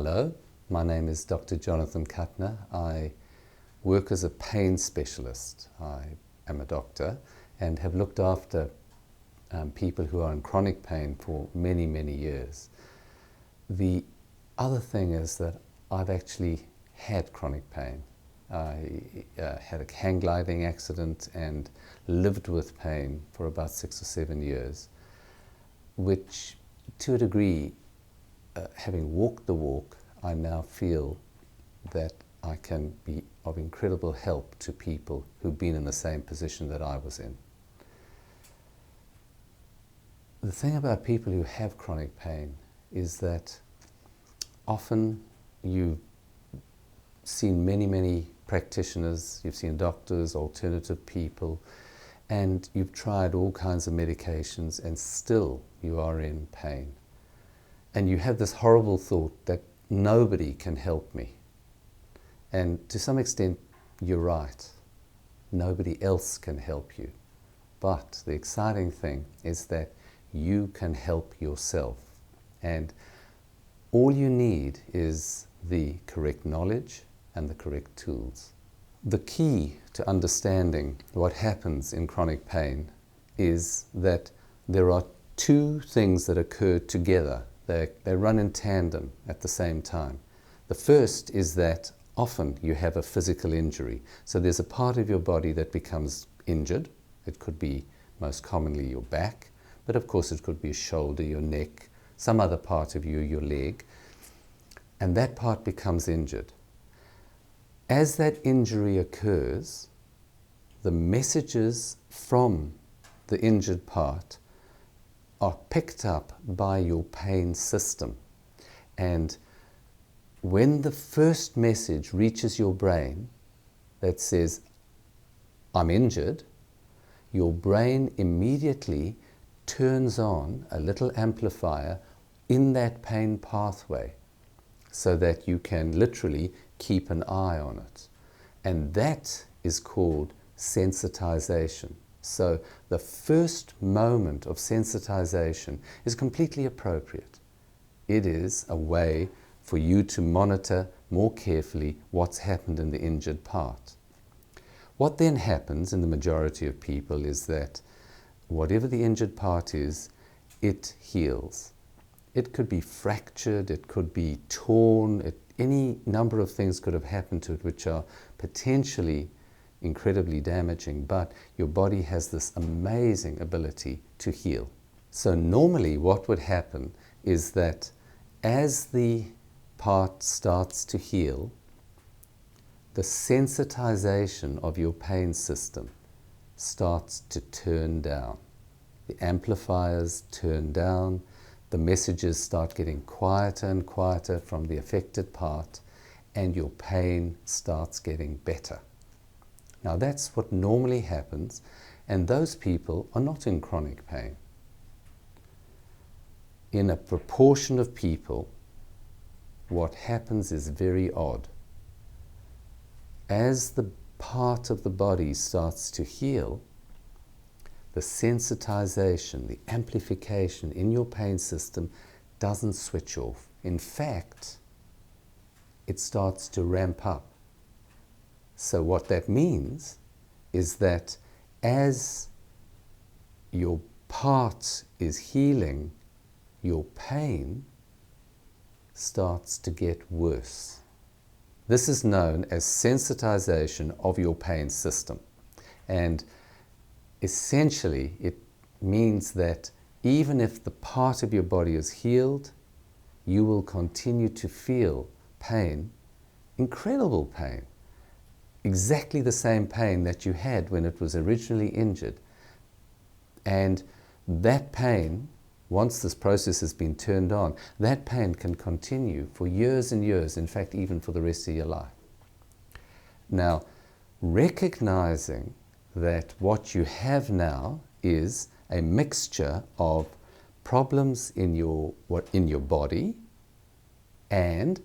Hello, my name is Dr. Jonathan Kuttner. I work as a pain specialist. I am a doctor and have looked after people who are in chronic pain for many, many years. The other thing is that I've actually had chronic pain. I had a hang gliding accident and lived with pain for about 6 or 7 years, which to a degree, having walked the walk, I now feel that I can be of incredible help to people who've been in the same position that I was in. The thing about people who have chronic pain is that often you've seen many practitioners, you've seen doctors, alternative people, and you've tried all kinds of medications and still you are in pain. And you have this horrible thought that nobody can help me. And to some extent, you're right. Nobody else can help you. But the exciting thing is that you can help yourself. And all you need is the correct knowledge and the correct tools. The key to understanding what happens in chronic pain is that there are two things that occur together. They run in tandem at the same time. The first is that often you have a physical injury. So there's a part of your body that becomes injured. It could be most commonly your back, but of course it could be your shoulder, your neck, some other part of you, your leg, and that part becomes injured. As that injury occurs, the messages from the injured part are picked up by your pain system. And when the first message reaches your brain that says, I'm injured, your brain immediately turns on a little amplifier in that pain pathway so that you can literally keep an eye on it. And that is called sensitization. So the first moment of sensitization is completely appropriate. It is a way for you to monitor more carefully what's happened in the injured part. What then happens in the majority of people is that whatever the injured part is, it heals. It could be fractured, it could be torn, any number of things could have happened to it which are potentially incredibly damaging, but your body has this amazing ability to heal. So normally what would happen is that as the part starts to heal, the sensitization of your pain system starts to turn down. The amplifiers turn down, the messages start getting quieter and quieter from the affected part, and your pain starts getting better. Now that's what normally happens, and those people are not in chronic pain. In a proportion of people, what happens is very odd. As the part of the body starts to heal, the sensitization, the amplification in your pain system doesn't switch off. In fact, it starts to ramp up. So what that means is that as your part is healing, your pain starts to get worse. This is known as sensitization of your pain system. And essentially, it means that even if the part of your body is healed, you will continue to feel pain, incredible pain. Exactly the same pain that you had when it was originally injured. And that pain, once this process has been turned on, that pain can continue for years and years, in fact even for the rest of your life. Now, recognizing that what you have now is a mixture of problems in your body and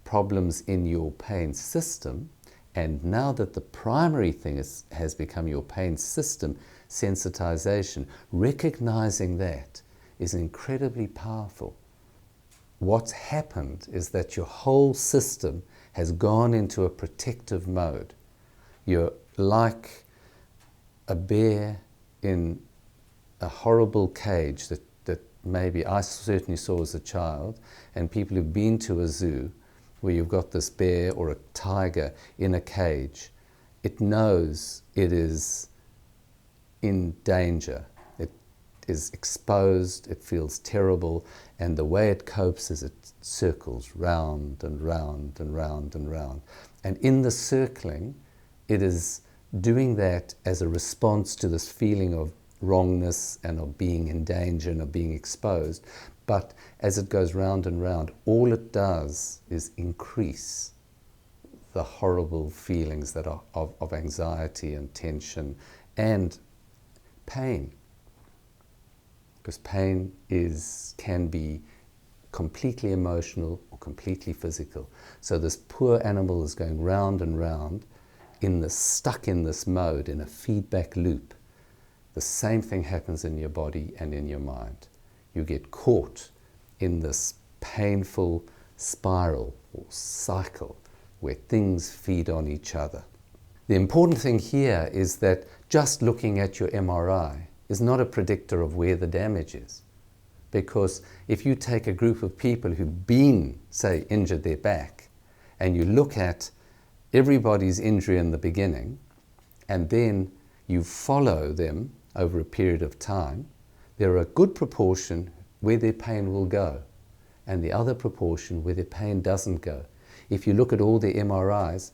problems in your pain system. And now that the primary thing has become your pain system sensitization, recognizing that is incredibly powerful. what's happened is that your whole system has gone into a protective mode. You're like a bear in a horrible cage that maybe I certainly saw as a child, and people who've been to a zoo where you've got this bear or a tiger in a cage. It knows it is in danger. It is exposed, it feels terrible, and the way it copes is it circles round and round and round and round. And in the circling, it is doing that as a response to this feeling of wrongness and of being in danger and of being exposed. But as it goes round and round, all it does is increase the horrible feelings that are of anxiety and tension and pain. Because pain can be completely emotional or completely physical. So this poor animal is going round and round stuck in this mode, in a feedback loop. The same thing happens in your body and in your mind. You get caught in this painful spiral or cycle where things feed on each other. The important thing here is that just looking at your MRI is not a predictor of where the damage is. Because if you take a group of people who've been, say, injured their back, and you look at everybody's injury in the beginning, and then you follow them over a period of time, there are a good proportion where their pain will go, and the other proportion where their pain doesn't go. If you look at all the MRIs,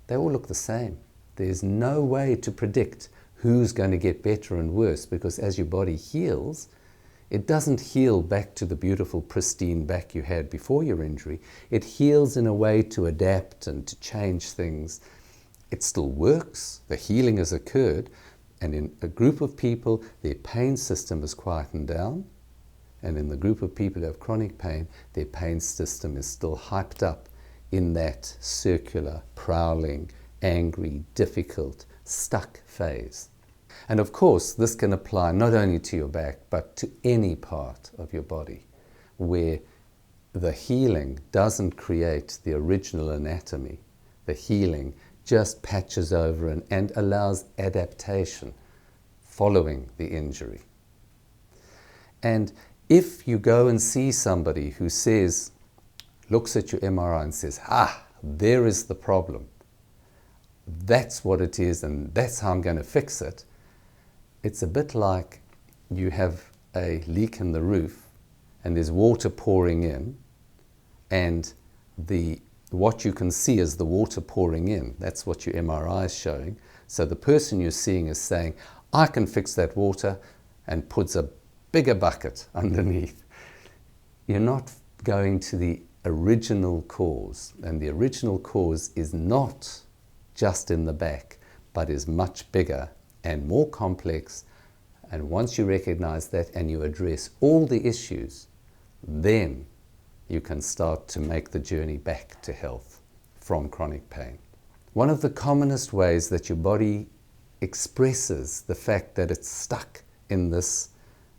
they all look the same. There's no way to predict who's going to get better and worse, because as your body heals, it doesn't heal back to the beautiful, pristine back you had before your injury. It heals in a way to adapt and to change things. It still works. The healing has occurred. And in a group of people, their pain system is quietened down. And in the group of people who have chronic pain, their pain system is still hyped up in that circular, prowling, angry, difficult, stuck phase. And of course, this can apply not only to your back, but to any part of your body where the healing doesn't create the original anatomy. The healing just patches over and allows adaptation following the injury. And if you go and see somebody who looks at your MRI and says, there is the problem, that's what it is and that's how I'm going to fix it, it's a bit like you have a leak in the roof and there's water pouring in, and what you can see is the water pouring in. That's what your MRI is showing. So the person you're seeing is saying, I can fix that water, and puts a bigger bucket underneath. You're not going to the original cause, and the original cause is not just in the back, but is much bigger and more complex. And once you recognize that and you address all the issues, then you can start to make the journey back to health from chronic pain. One of the commonest ways that your body expresses the fact that it's stuck in this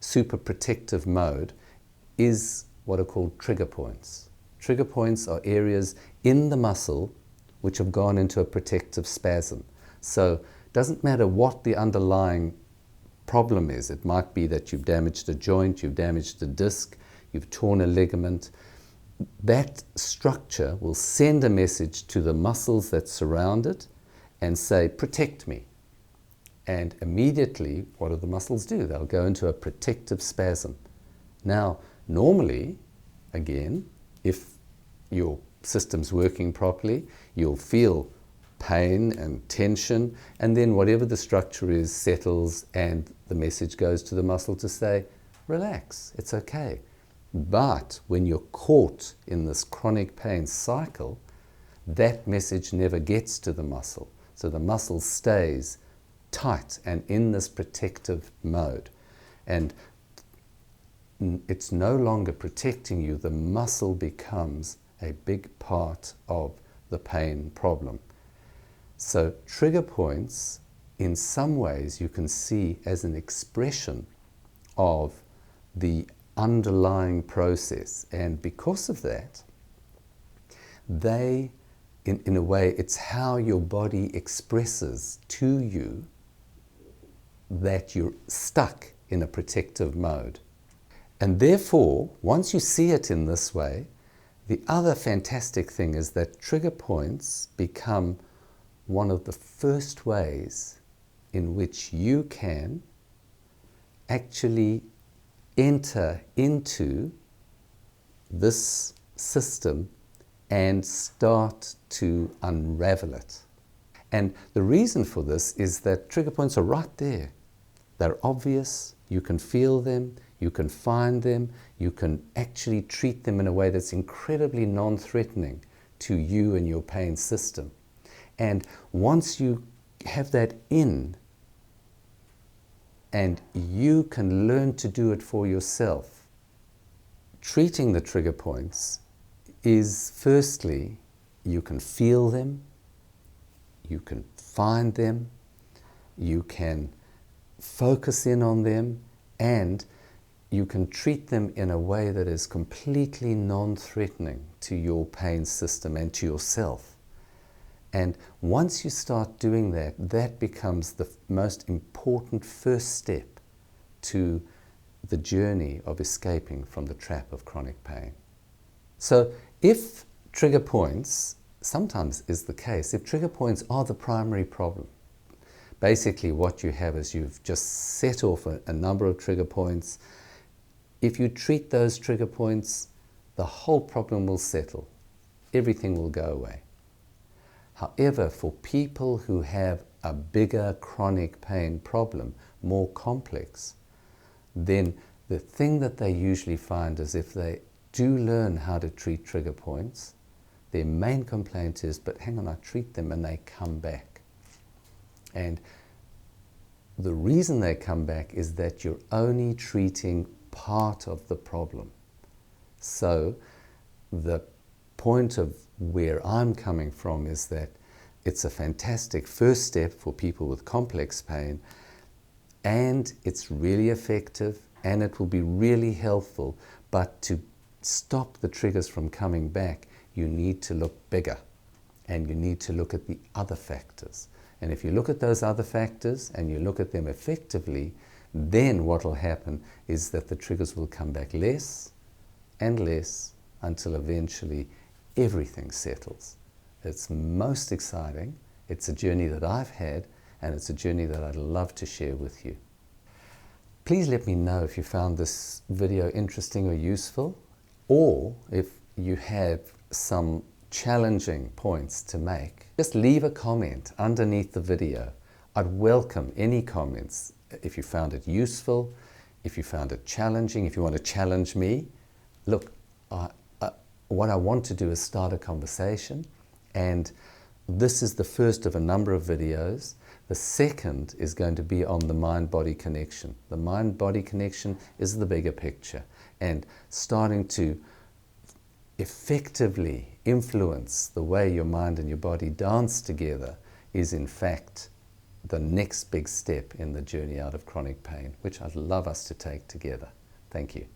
super protective mode is what are called trigger points. Trigger points are areas in the muscle which have gone into a protective spasm. So it doesn't matter what the underlying problem is. It might be that you've damaged a joint, you've damaged a disc, you've torn a ligament. That structure will send a message to the muscles that surround it and say, protect me. And immediately, what do the muscles do? They'll go into a protective spasm. Now, normally, again, if your system's working properly, you'll feel pain and tension, and then whatever the structure is settles and the message goes to the muscle to say, relax, it's okay. But when you're caught in this chronic pain cycle, that message never gets to the muscle. So the muscle stays tight and in this protective mode. And it's no longer protecting you. The muscle becomes a big part of the pain problem. So trigger points, in some ways, you can see as an expression of the underlying process. And because of that, in a way, it's how your body expresses to you that you're stuck in a protective mode. And therefore, once you see it in this way, the other fantastic thing is that trigger points become one of the first ways in which you can actually enter into this system and start to unravel it. And the reason for this is that trigger points are right there. They're obvious, you can feel them, you can find them, you can actually treat them in a way that's incredibly non-threatening to you and your pain system. And once you have that in, and you can learn to do it for yourself, treating the trigger points is, firstly, you can feel them, you can find them, you can focus in on them, and you can treat them in a way that is completely non-threatening to your pain system and to yourself. And once you start doing that, that becomes the most important first step to the journey of escaping from the trap of chronic pain. So if trigger points, sometimes is the case, if trigger points are the primary problem, basically what you have is you've just set off a number of trigger points. If you treat those trigger points, the whole problem will settle. Everything will go away. However, for people who have a bigger chronic pain problem, more complex, then the thing that they usually find is if they do learn how to treat trigger points, their main complaint is, but hang on, I treat them and they come back. And the reason they come back is that you're only treating part of the problem. So the point of where I'm coming from is that it's a fantastic first step for people with complex pain, and it's really effective, and it will be really helpful. But to stop the triggers from coming back, you need to look bigger, and you need to look at the other factors. And if you look at those other factors and you look at them effectively, then what will happen is that the triggers will come back less and less until eventually everything settles. It's most exciting. It's a journey that I've had, and it's a journey that I'd love to share with you. Please let me know if you found this video interesting or useful, or if you have some challenging points to make. Just leave a comment underneath the video. I'd welcome any comments. If you found it useful, if you found it challenging, if you want to challenge me. Look, what I want to do is start a conversation, and this is the first of a number of videos. The second is going to be on the mind-body connection. The mind-body connection is the bigger picture, and starting to effectively influence the way your mind and your body dance together is in fact the next big step in the journey out of chronic pain, which I'd love us to take together. Thank you.